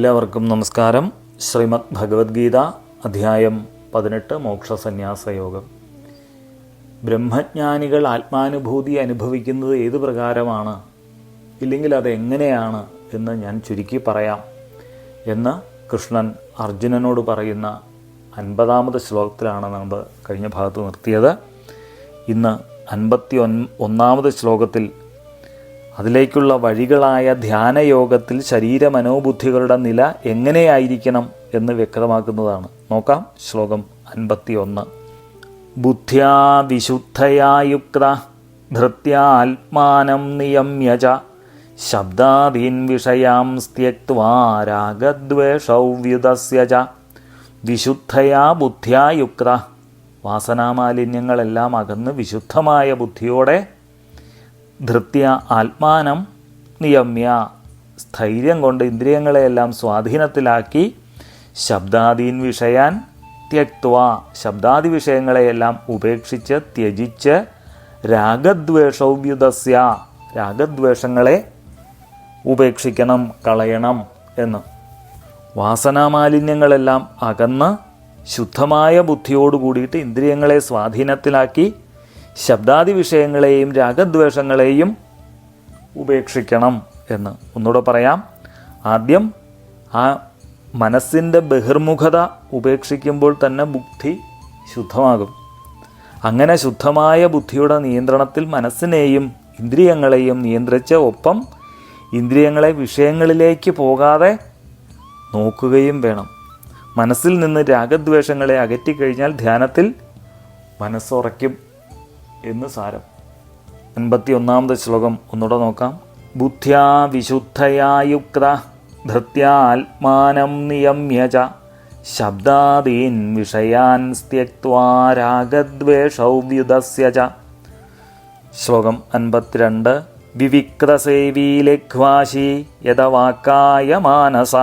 എല്ലാവർക്കും നമസ്കാരം. ശ്രീമദ് ഭഗവത്ഗീത അധ്യായം 18 മോക്ഷസന്യാസയോഗം. ബ്രഹ്മജ്ഞാനികൾ ആത്മാനുഭൂതി അനുഭവിക്കുന്നത് ഏതു പ്രകാരമാണ്, ഇല്ലെങ്കിൽ അതെങ്ങനെയാണ് എന്ന് ഞാൻ ചുരുക്കി പറയാം എന്ന് കൃഷ്ണൻ അർജുനനോട് പറയുന്ന 50ാമത് ശ്ലോകത്തിലാണ് നമ്മൾ കഴിഞ്ഞ ഭാഗത്ത് നിർത്തിയത്. ഇന്ന് 51ാമത് ശ്ലോകത്തിൽ അതിലേക്കുള്ള വഴികളായ ധ്യാനയോഗത്തിൽ ശരീരമനോബുദ്ധികളുടെ നില എങ്ങനെയായിരിക്കണം എന്ന് വ്യക്തമാക്കുന്നതാണ്. നോക്കാം. ശ്ലോകം 51. ബുദ്ധ്യാ വിശുദ്ധയാ യുക്ത ധൃത്യാത്മാനം നിയമ്യ ച ശബ്ദാദീൻ വിഷയാം ത്യക്ത്വാ രാഗദ്വേഷൗ വ്യുതസ്യ ച. വിശുദ്ധയാ ബുദ്ധ്യാ യുക്ത, വാസനാമാലിന്യങ്ങളെല്ലാം അകന്ന് വിശുദ്ധമായ ബുദ്ധിയോടെ, ധൃത്യ ആത്മാനം നിയമ്യ, സ്ഥൈര്യം കൊണ്ട് ഇന്ദ്രിയങ്ങളെയെല്ലാം സ്വാധീനത്തിലാക്കി, ശബ്ദാദീൻ വിഷയാൻ ത്യക്ത്വ, ശബ്ദാദി വിഷയങ്ങളെയെല്ലാം ഉപേക്ഷിച്ച് ത്യജിച്ച്, രാഗദ്വേഷൗവ്യുതസ്യ, രാഗദ്വേഷങ്ങളെ ഉപേക്ഷിക്കണം, കളയണം എന്ന്. വാസനാമാലിന്യങ്ങളെല്ലാം അകന്ന് ശുദ്ധമായ ബുദ്ധിയോട് കൂടിയിട്ട് ഇന്ദ്രിയങ്ങളെ സ്വാധീനത്തിലാക്കി ശബ്ദാദി വിഷയങ്ങളെയും രാഗദ്വേഷങ്ങളെയും ഉപേക്ഷിക്കണം എന്ന്. ഒന്നുകൂടെ പറയാം. ആദ്യം ആ മനസ്സിൻ്റെ ബഹിർമുഖത ഉപേക്ഷിക്കുമ്പോൾ തന്നെ ബുദ്ധി ശുദ്ധമാകും. അങ്ങനെ ശുദ്ധമായ ബുദ്ധിയുടെ നിയന്ത്രണത്തിൽ മനസ്സിനെയും ഇന്ദ്രിയങ്ങളെയും നിയന്ത്രിച്ച്, ഒപ്പം ഇന്ദ്രിയങ്ങളെ വിഷയങ്ങളിലേക്ക് പോകാതെ നോക്കുകയും വേണം. മനസ്സിൽ നിന്ന് രാഗദ്വേഷങ്ങളെ അകറ്റിക്കഴിഞ്ഞാൽ ധ്യാനത്തിൽ മനസ്സുറയ്ക്കും എന്ന് സാരം. 51ാമത് ശ്ലോകം ഒന്നുകൂടെ നോക്കാം. ബുദ്ധ്യാ വിശുദ്ധയാ യുക്ത ധൃത്യാത്മാനം നിയമ്യ ച ശബ്ദാദീൻ വിഷയാൻ ത്യക്ത്വാ രാഗദ്വേഷൗ വ്യുതസ്യ ച. ശ്ലോകം 52. വിവിക്തസേവീ ലഘ്വാശി യദവാക്കായ മാനസ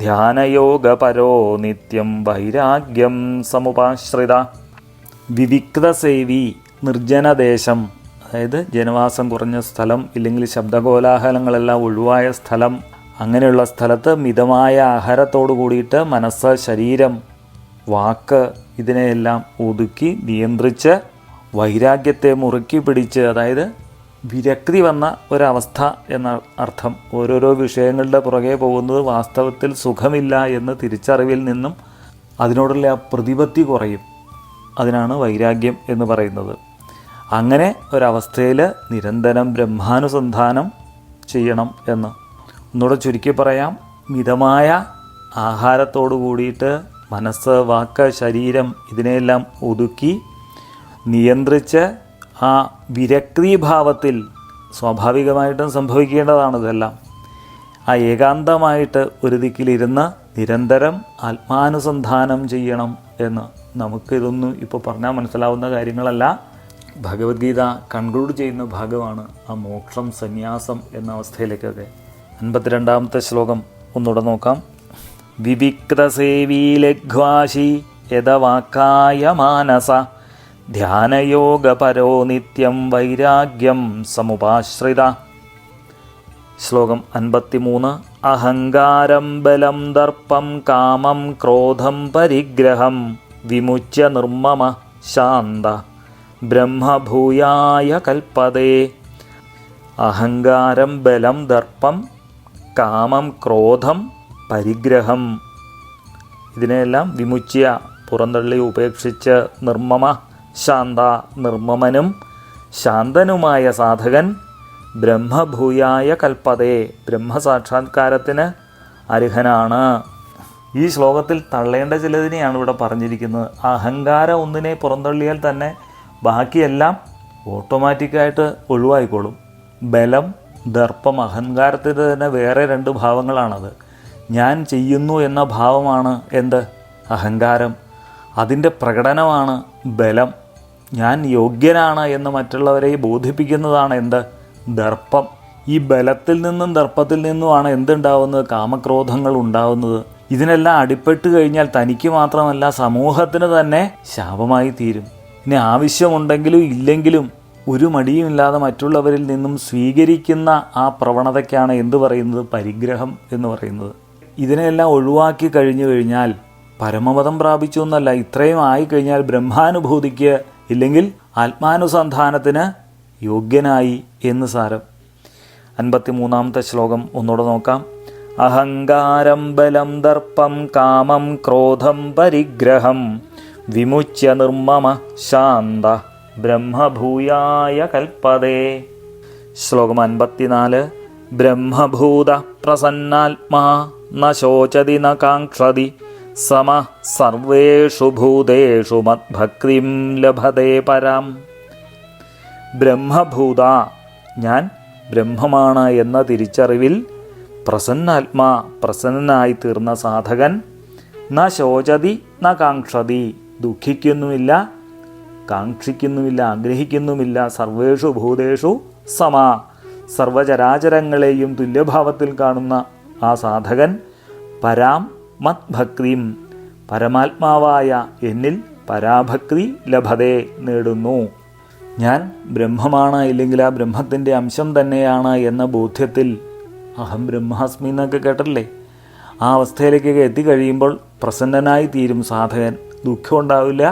ധ്യാനയോഗപരോ നിത്യം വൈരാഗ്യം സമുപാശ്രിത. വിവിക്തസേവി, നിർജ്ജനദേശം, അതായത് ജനവാസം കുറഞ്ഞ സ്ഥലം, ഇല്ലെങ്കിൽ ശബ്ദകോലാഹലങ്ങളെല്ലാം ഒഴിവായ സ്ഥലം, അങ്ങനെയുള്ള സ്ഥലത്ത് മിതമായ ആഹാരത്തോടു കൂടിയിട്ട് മനസ്സ്, ശരീരം, വാക്ക് ഇതിനെയെല്ലാം ഒതുക്കി നിയന്ത്രിച്ച് വൈരാഗ്യത്തെ മുറുക്കി പിടിച്ച്, അതായത് വിരക്തി വന്ന ഒരവസ്ഥ എന്ന അർത്ഥം. ഓരോരോ വിഷയങ്ങളുടെ പുറകെ പോകുന്നത് വാസ്തവത്തിൽ സുഖമില്ല എന്ന് തിരിച്ചറിവിൽ നിന്നും അതിനോടുള്ള ആ പ്രതിപത്തി കുറയും. അതിനാണ് വൈരാഗ്യം എന്ന് പറയുന്നത്. അങ്ങനെ ഒരവസ്ഥയിൽ നിരന്തരം ബ്രഹ്മാനുസന്ധാനം ചെയ്യണം എന്ന്. ഒന്നുകൂടെ ചുരുക്കി പറയാം. മിതമായ ആഹാരത്തോടു കൂടിയിട്ട് മനസ്സ്, വാക്ക്, ശരീരം ഇതിനെയെല്ലാം ഒതുക്കി നിയന്ത്രിച്ച് ആ വിരക്തീഭാവത്തിൽ, സ്വാഭാവികമായിട്ടും സംഭവിക്കേണ്ടതാണിതെല്ലാം, ആ ഏകാന്തമായിട്ട് ഒരു ദിക്കിലിരുന്ന് നിരന്തരം ആത്മാനുസന്ധാനം ചെയ്യണം എന്ന്. നമുക്കിതൊന്നും ഇപ്പോൾ പറഞ്ഞാൽ മനസ്സിലാവുന്ന കാര്യങ്ങളല്ല. ഭഗവത്ഗീത കൺക്ലൂഡ് ചെയ്യുന്ന ഭാഗമാണ് ആ മോക്ഷം, സന്യാസം എന്ന അവസ്ഥയിലേക്കൊക്കെ. 52ാമത്തെ ശ്ലോകം ഒന്നുകൂടെ നോക്കാം. വിവിക്തസേവീ ലഘ്വാശി യദവാക്കായ മാനസ ധ്യാനയോഗപരോ നിത്യം വൈരാഗ്യം സമുപാശ്രിത. ശ്ലോകം 53. അഹങ്കാരം ബലം ദർപ്പം കാമം ക്രോധം പരിഗ്രഹം വിമുച്യ നിർമ്മമ ശാന്ത ബ്രഹ്മഭൂയായ കൽപ്പതേ. അഹങ്കാരം ബലം ദർപ്പം കാമം ക്രോധം പരിഗ്രഹം, ഇതിനെല്ലാം വിമുച്യ, പുറന്തള്ളി ഉപേക്ഷിച്ച്, നിർമ്മമ ശാന്ത, നിർമ്മമനും ശാന്തനുമായ സാധകൻ, ബ്രഹ്മഭൂയായ കൽപ്പതേ, ബ്രഹ്മസാക്ഷാത്കാരത്തിന് അർഹനാണ്. ഈ ശ്ലോകത്തിൽ തള്ളേണ്ട ചിലതിനെയാണ് ഇവിടെ പറഞ്ഞിരിക്കുന്നത്. അഹങ്കാരം ഒന്നിനെ പുറന്തള്ളിയാൽ തന്നെ ബാക്കിയെല്ലാം ഓട്ടോമാറ്റിക്കായിട്ട് ഒഴിവായിക്കോളും. ബലം, ദർപ്പം, അഹങ്കാരത്തിൻ്റെ തന്നെ വേറെ 2 ഭാവങ്ങളാണത്. ഞാൻ ചെയ്യുന്നു എന്ന ഭാവമാണ് എന്ത്? അഹങ്കാരം. അതിൻ്റെ പ്രകടനമാണ് ബലം. ഞാൻ യോഗ്യനാണ് എന്ന് മറ്റുള്ളവരെ ബോധിപ്പിക്കുന്നതാണ് എന്ത്? ദർപ്പം. ഈ ബലത്തിൽ നിന്നും ദർപ്പത്തിൽ നിന്നുമാണ് എന്തുണ്ടാവുന്നത്? കാമക്രോധങ്ങൾ ഉണ്ടാവുന്നത്. ഇതിനെല്ലാം അടിപ്പെട്ട് കഴിഞ്ഞാൽ തനിക്ക് മാത്രമല്ല സമൂഹത്തിന് തന്നെ ശാപമായി തീരും. ഇനി ആവശ്യമുണ്ടെങ്കിലും ഇല്ലെങ്കിലും ഒരു മടിയുമില്ലാതെ മറ്റുള്ളവരിൽ നിന്നും സ്വീകരിക്കുന്ന ആ പ്രവണതയ്ക്കാണ് എന്ത് പറയുന്നത്? പരിഗ്രഹം എന്ന് പറയുന്നത്. ഇതിനെല്ലാം ഒഴിവാക്കി കഴിഞ്ഞു കഴിഞ്ഞാൽ പരമപദം പ്രാപിച്ചു എന്നല്ല, ഇത്രയും ആയിക്കഴിഞ്ഞാൽ ബ്രഹ്മാനുഭൂതിക്ക് ഇല്ലെങ്കിൽ ആത്മാനുസന്ധാനത്തിന് യോഗ്യനായി എന്ന് സാരം. 53-ാമത്തെ ശ്ലോകം ഒന്നുകൂടെ നോക്കാം. അഹങ്കാരം ബലം ദർപ്പം കാമം ക്രോധം പരിഗ്രഹം വിമുച്യ നിർമ്മമ ശാന്ത ബ്രഹ്മഭൂയായ കൽപ്പതേ. ശ്ലോകം 54. ബ്രഹ്മഭൂത പ്രസന്നാത്മാ ന ശോചതി ന കാംക്ഷതി സമ സർവേഷു ഭൂതേഷു മദ്ഭക്തിം ലഭതേ പരാം. ബ്രഹ്മഭൂത, ഞാൻ ബ്രഹ്മമാണ് എന്ന തിരിച്ചറിവിൽ പ്രസന്നാത്മാ, പ്രസന്നനായി തീർന്ന സാധകൻ, ന ശോചതി ന കാംക്ഷതി, ദുഃഖിക്കുന്നുമില്ല, കാക്ഷിക്കുന്നുമില്ല, ആഗ്രഹിക്കുന്നുമില്ല. സർവേഷു ഭൂതേഷു സമ, സർവചരാചരങ്ങളെയും തുല്യഭാവത്തിൽ കാണുന്ന ആ സാധകൻ പരാം മദ്ഭക്തിം, പരമാത്മാവായ എന്നിൽ പരാഭക്തി ലഭതേ, നേടുന്നു. ഞാൻ ബ്രഹ്മമാണ്, ഇല്ലെങ്കിൽ ആ ബ്രഹ്മത്തിൻ്റെ അംശം തന്നെയാണ് എന്ന ബോധ്യത്തിൽ, അഹം ബ്രഹ്മാസ്മി എന്നൊക്കെ കേട്ടല്ലേ, ആ അവസ്ഥയിലേക്കൊക്കെ എത്തിക്കഴിയുമ്പോൾ പ്രസന്നനായി തീരും സാധകൻ. ദുഃഖം ഉണ്ടാവില്ല,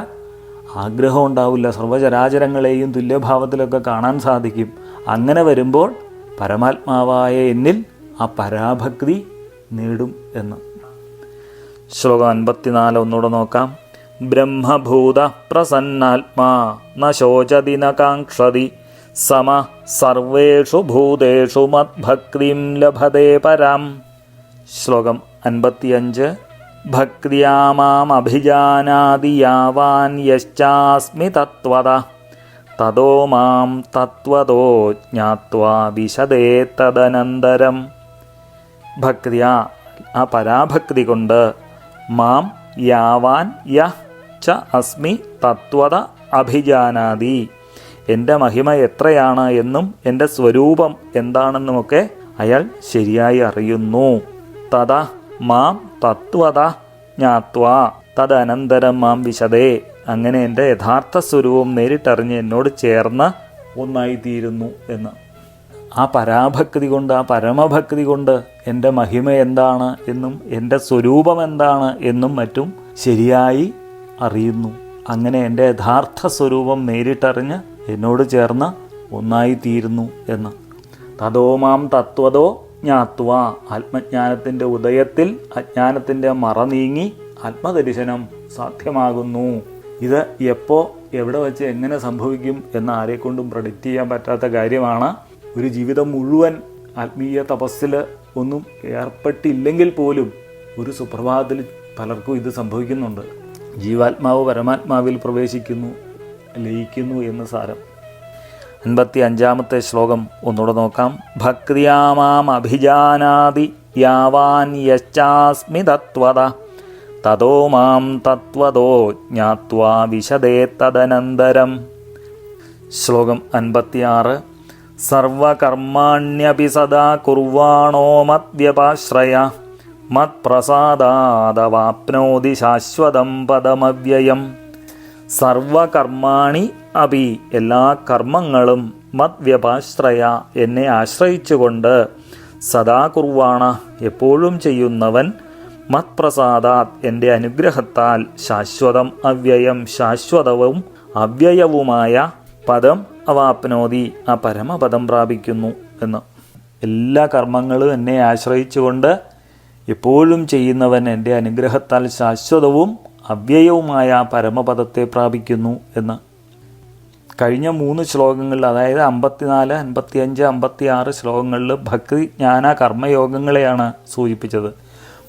ആഗ്രഹം ഉണ്ടാവില്ല, സർവചരാചരങ്ങളെയും തുല്യഭാവത്തിലൊക്കെ കാണാൻ സാധിക്കും. അങ്ങനെ വരുമ്പോൾ പരമാത്മാവായ എന്നിൽ ആ പരാഭക്തി നേടും എന്ന്. ശ്ലോകം 54 ഒന്നുകൂടെ നോക്കാം. ബ്രഹ്മഭൂത പ്രസന്നാത്മാ ന ശോചതി ന കാംക്ഷതി സമ സർവേഷു ഭൂതേഷു മദ്ഭക്തിം ലഭതേ പരാം. ശ്ലോകം 55. ഭക്ത്യാ മാം അഭിജാനാതി യാവാൻ യശ്ചാസ്മി തത്വത തതോ മാം തത്വതോ ജ്ഞാത്വാ വിശദേ തദനന്തരം. ഭക്ത്യാ, ആ പരാഭക്തി കൊണ്ട്, മാം യാവാൻ യഃ ച അസ്മി തത്വത അഭിജാനാതി, എൻ്റെ മഹിമ എത്രയാണ് എന്നും എൻ്റെ സ്വരൂപം എന്താണെന്നുമൊക്കെ അയാൾ ശരിയായി അറിയുന്നു. തത മാം തത്വത ജ്ഞാത്വാ തദനന്തരം മാം വിശദേ, അങ്ങനെ എൻ്റെ യഥാർത്ഥ സ്വരൂപം നേരിട്ടറിഞ്ഞ് എന്നോട് ചേർന്ന് ഒന്നായിത്തീരുന്നു എന്ന്. ആ പരാഭക്തി കൊണ്ട്, ആ പരമഭക്തി കൊണ്ട് എൻ്റെ മഹിമ എന്താണ് എന്നും എൻ്റെ സ്വരൂപം എന്താണ് എന്നും മറ്റും ശരിയായി അറിയുന്നു. അങ്ങനെ എൻ്റെ യഥാർത്ഥ സ്വരൂപം നേരിട്ടറിഞ്ഞ് എന്നോട് ചേർന്ന് ഒന്നായിത്തീരുന്നു എന്ന്. തതോ മാം തത്വതോ ജ്ഞാത്വാ, ആത്മജ്ഞാനത്തിൻ്റെ ഉദയത്തിൽ അജ്ഞാനത്തിൻ്റെ മറ നീങ്ങി ആത്മദർശനം സാധ്യമാകുന്നു. ഇത് എപ്പോൾ എവിടെ വെച്ച് എങ്ങനെ സംഭവിക്കും എന്ന് ആരെക്കൊണ്ടും പ്രഡിക്റ്റ് ചെയ്യാൻ പറ്റാത്ത കാര്യമാണ്. ഒരു ജീവിതം മുഴുവൻ ആത്മീയ തപസ്സിൽ ഒന്നും ഏർപ്പെട്ടില്ലെങ്കിൽ പോലും ഒരു സുപ്രഭാതത്തിൽ പലർക്കും ഇത് സംഭവിക്കുന്നുണ്ട്. ജീവാത്മാവ് പരമാത്മാവിൽ പ്രവേശിക്കുന്നു, ലയിക്കുന്നു എന്ന് സാരം. 55-ാമത്തെ ശ്ലോകം ഒന്നുകൂടെ നോക്കാം. ഭക്ത്യാ മാം അഭിജാനാതി യാവാൻ യശ്ചാസ്മി തത്വത തതോ മാം തത്വതോ ജ്ഞാത്വാ വിശദേ തദനന്തരം. ശ്ലോകം 56. സർവകർമാണ്യപി സദാ കുർവാണോ മദ്വ്യപാശ്രയ മത്പ്രസാദാദവാപ്നോതി ശാശ്വതം പദമവ്യയം. സർവകർമാണി അപി, എല്ലാ കർമ്മങ്ങളും, മദ്വ്യപാശ്രയ, എന്നെ ആശ്രയിച്ചുകൊണ്ട്, സദാ കുർവാണ, എപ്പോഴും ചെയ്യുന്നവൻ, മത്പ്രസാദാത്, എൻ്റെ അനുഗ്രഹത്താൽ, ശാശ്വതം അവ്യയം, ശാശ്വതവും അവ്യയവുമായ പദം അവാപ്നോതി, ആ പരമപദം പ്രാപിക്കുന്നു എന്ന്. എല്ലാ കർമ്മങ്ങളും എന്നെ ആശ്രയിച്ചുകൊണ്ട് എപ്പോഴും ചെയ്യുന്നവൻ എൻ്റെ അനുഗ്രഹത്താൽ ശാശ്വതവും അവ്യയവുമായ പരമപദത്തെ പ്രാപിക്കുന്നു എന്ന്. കഴിഞ്ഞ 3 ശ്ലോകങ്ങളിൽ, അതായത് 54, 55, 56 ശ്ലോകങ്ങളിൽ ഭക്തി ജ്ഞാന കർമ്മയോഗങ്ങളെയാണ് സൂചിപ്പിച്ചത്.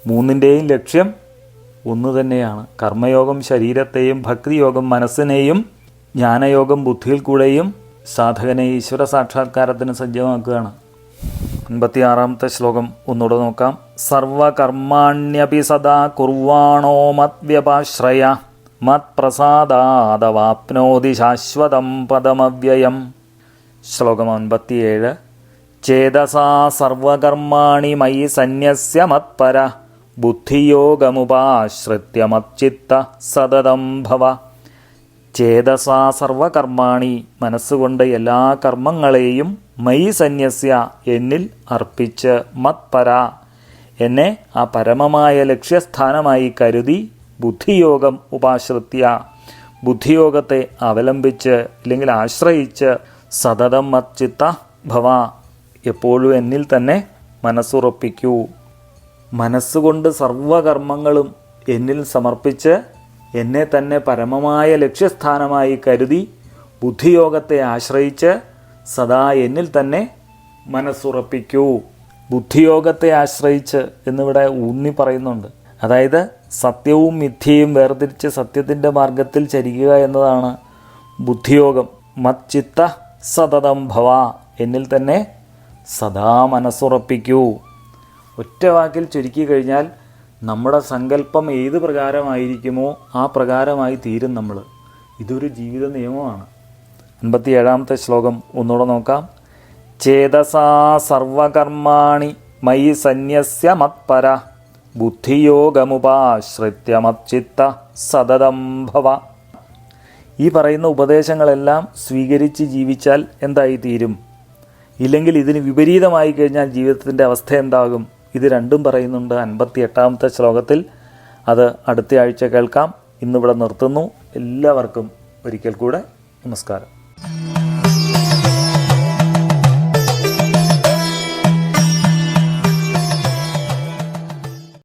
3ൻ്റെയും ലക്ഷ്യം ഒന്ന് തന്നെയാണ്. കർമ്മയോഗം ശരീരത്തെയും ഭക്തിയോഗം മനസ്സിനെയും ജ്ഞാനയോഗം ബുദ്ധിയിൽ കൂടെയും സാധകനെ ഈശ്വര സാക്ഷാത്കാരത്തിന് സജ്ജമാക്കുകയാണ്. 56-ാമത്തെ ശ്ലോകം ഒന്നുകൂടെ നോക്കാം. സർവകർമാണ്യപി സദാ കുർവാണോ മദ്വ്യപാശ്രയ മത്പ്രസാദാദവാപ്നോതി ശാശ്വതം പദമവ്യയം. ശ്ലോകം 57. ചേതസാ സർവകർമാണി മയി സന്യസ്യ മത്പര ബുദ്ധിയോഗമുപാശ്രിത്യ മच्चिത്ത സതതം ഭവ. ചേതസാ സർവകർമാണി, മനസ്സുകൊണ്ട് എല്ലാ കർമ്മങ്ങളെയും, മയി സന്യസ്യ, എന്നിൽ അർപ്പിച്ച്, മത്പര, എന്നെ ആ പരമമായ ലക്ഷ്യസ്ഥാനമായി കരുതി ബുദ്ധിയോഗം ഉപാശ്രിത്യ, ബുദ്ധിയോഗത്തെ അവലംബിച്ച് അല്ലെങ്കിൽ ആശ്രയിച്ച് സതതം മच्चिത്ത ഭവ, എപ്പോഴും എന്നിൽ തന്നെ മനസ്സുറപ്പിക്കൂ. മനസ്സുകൊണ്ട് സർവകർമ്മങ്ങളും എന്നിൽ സമർപ്പിച്ച് എന്നെ തന്നെ പരമമായ ലക്ഷ്യസ്ഥാനമായി കരുതി ബുദ്ധിയോഗത്തെ ആശ്രയിച്ച് സദാ എന്നിൽ തന്നെ മനസ്സുറപ്പിക്കൂ. ബുദ്ധിയോഗത്തെ ആശ്രയിച്ച് എന്നിവിടെ ഊന്നി പറയുന്നുണ്ട്. അതായത് സത്യവും മിഥ്യയും വേർതിരിച്ച് സത്യത്തിൻ്റെ മാർഗത്തിൽ ചരിക്കുക എന്നതാണ് ബുദ്ധിയോഗം. മच्चिത്ത സതതം ഭവ, എന്നിൽ തന്നെ സദാ മനസ്സുറപ്പിക്കൂ. ഒറ്റ വാക്കിൽ ചുരുക്കി കഴിഞ്ഞാൽ നമ്മുടെ സങ്കല്പം ഏത് പ്രകാരമായിരിക്കുമോ ആ പ്രകാരമായി തീരും നമ്മൾ. ഇതൊരു ജീവിത നിയമമാണ്. 57-ാമത്തെ ശ്ലോകം ഒന്നുകൂടെ നോക്കാം. ചേതസാ സർവകർമാണി മയി സന്യസ്യ മത്പര ബുദ്ധിയോഗമുപാശ്രിത്യ മच्चिത്ത സതതം ഭവ. ഈ പറയുന്ന ഉപദേശങ്ങളെല്ലാം സ്വീകരിച്ച് ജീവിച്ചാൽ എന്തായി തീരും? ഇല്ലെങ്കിൽ ഇതിന് വിപരീതമായി കഴിഞ്ഞാൽ ജീവിതത്തിൻ്റെ അവസ്ഥ എന്താകും? ഇത് രണ്ടും പറയുന്നുണ്ട് 58-ാമത്തെ ശ്ലോകത്തിൽ. അത് അടുത്ത ആഴ്ച കേൾക്കാം. ഇന്നിവിടെ നിർത്തുന്നു. എല്ലാവർക്കും ഒരിക്കൽ കൂടെ നമസ്കാരം.